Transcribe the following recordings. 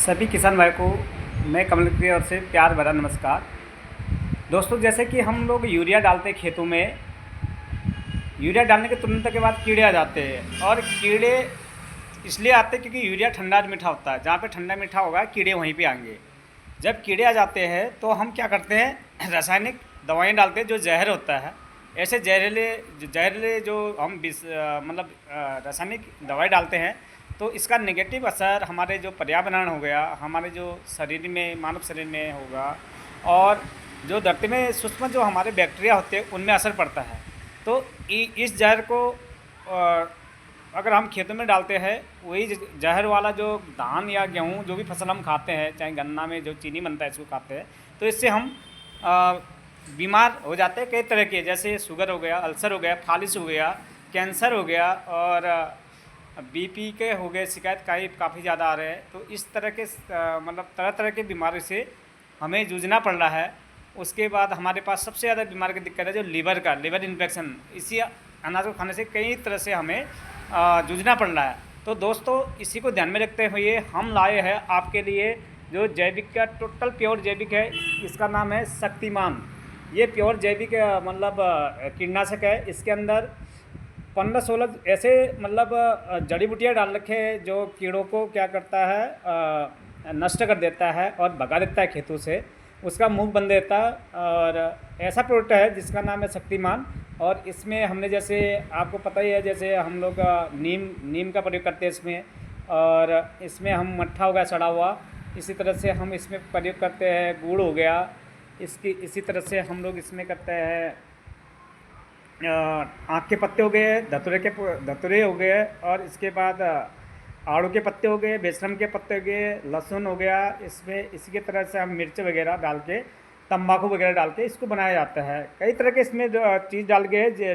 सभी किसान भाई को मैं कमल की ओर से प्यार भरा नमस्कार। दोस्तों, जैसे कि हम लोग यूरिया डालते हैं खेतों में, यूरिया डालने के तुरंत के बाद कीड़े आ जाते हैं। और कीड़े इसलिए आते हैं क्योंकि यूरिया ठंडा मीठा होता है। जहाँ पे ठंडा मीठा होगा कीड़े वहीं पे आएंगे। जब कीड़े आ जाते हैं तो हम क्या करते हैं, रासायनिक दवाएं डालते हैं जो जहर होता है। ऐसे जहरीले जो हम रासायनिक दवाई डालते हैं तो इसका नेगेटिव असर हमारे जो पर्यावरण हो गया, हमारे जो शरीर में, मानव शरीर में होगा। और जो धरती में सूक्ष्म जो हमारे बैक्टीरिया होते हैं उनमें असर पड़ता है। तो इस जहर को अगर हम खेतों में डालते हैं, वही जहर वाला जो धान या गेहूँ जो भी फसल हम खाते हैं, चाहे गन्ना में जो चीनी बनता है इसको खाते हैं, तो इससे हम बीमार हो जाते हैं कई तरह के, जैसे शुगर हो गया, अल्सर हो गया, फालिस हो गया, कैंसर हो गया और बीपी के हो गए शिकायत काफ़ी ज़्यादा आ रहे हैं। तो इस तरह के तरह तरह के बीमारी से हमें जूझना पड़ रहा है। उसके बाद हमारे पास सबसे ज़्यादा बीमारी की दिक्कत है जो लिवर इन्फेक्शन। इसी अनाज को खाने से कई तरह से हमें जूझना पड़ रहा है। तो दोस्तों, इसी को ध्यान में रखते हुए हम लाए हैं आपके लिए जो जैविक का टोटल प्योर जैविक है। इसका नाम है शक्तिमान। ये प्योर जैविक कीटनाशक है। इसके अंदर 15-16 ऐसे जड़ी बूटियाँ डाल रखे हैं जो कीड़ों को क्या करता है, नष्ट कर देता है और भगा देता है खेतों से, उसका मुंह बंद देता है। और ऐसा प्रोडक्ट है जिसका नाम है शक्तिमान। और इसमें हमने, जैसे आपको पता ही है, जैसे हम लोग नीम का प्रयोग करते हैं इसमें, और इसमें हम मट्ठा हो गया सड़ा हुआ, इसी तरह से हम इसमें प्रयोग करते हैं। गुड़ हो गया, इसी तरह से हम लोग इसमें करते हैं आँख के पत्ते हो गए, धतूरे हो गए, और इसके बाद आड़ू के पत्ते हो गए, बेशरम के पत्ते हो गए, लहसुन हो गया। इसमें इसी के तरह से हम मिर्च वगैरह डाल के, तंबाकू वगैरह डाल के इसको बनाया जाता है। कई तरह के इसमें जो चीज़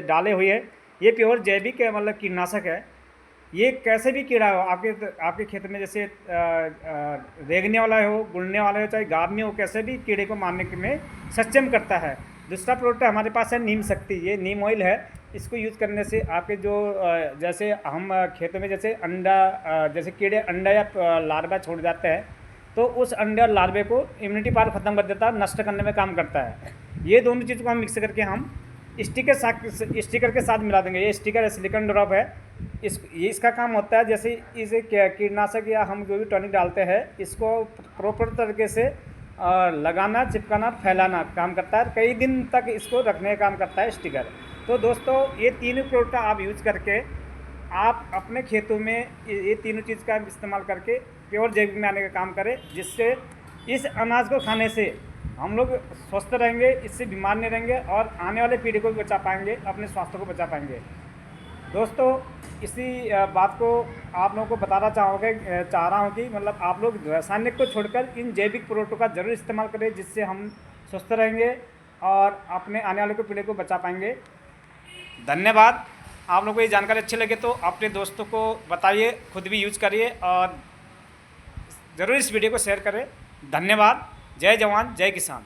डाले हुए है। ये प्योर जैविक कीटनाशक है। ये कैसे भी कीड़ा हो आपके खेत में, जैसे रेंगने वाला हो, गुड़ने वाला हो, चाहे गाद में हो, कैसे भी कीड़े को मारने में सक्षम करता है। दूसरा प्रोडक्ट हमारे पास है नीम शक्ति। ये नीम ऑयल है। इसको यूज़ करने से आपके जो जैसे हम खेतों में जैसे जैसे कीड़े अंडा या लार्वा छोड़ जाते हैं, तो उस अंडे और लार्वे को इम्यूनिटी पावर ख़त्म कर देता है, नष्ट करने में काम करता है। ये दोनों चीज़ को हम मिक्स करके हम स्टिकर के साथ मिला देंगे। ये स्टिकर है, सिलिकॉन ड्रॉप है। इसका काम होता है, जैसे इसे कीटनाशक या हम जो भी टॉनिक डालते हैं, इसको प्रॉपर तरीके से लगाना, चिपकाना, फैलाना काम करता है। कई दिन तक इसको रखने का काम करता है स्टिकर। तो दोस्तों, ये तीनों प्रोडक्ट आप यूज करके आप अपने खेतों में ये तीनों चीज़ का इस्तेमाल करके प्योर जैविक में आने का काम करें, जिससे इस अनाज को खाने से हम लोग स्वस्थ रहेंगे, इससे बीमार नहीं रहेंगे और आने वाले पीढ़ी को भी बचा पाएंगे, अपने स्वास्थ्य को बचा पाएंगे। दोस्तों, इसी बात को आप लोगों को बताना चाह रहा हूँ कि आप लोग रासायनिक को छोड़कर इन जैविक प्रोडक्टों का ज़रूर इस्तेमाल करें, जिससे हम स्वस्थ रहेंगे और अपने आने वाले पीढ़ी को बचा पाएंगे। धन्यवाद। आप लोगों को ये जानकारी अच्छी लगे तो अपने दोस्तों को बताइए, खुद भी यूज करिए और ज़रूर इस वीडियो को शेयर करें। धन्यवाद। जय जवान, जय किसान।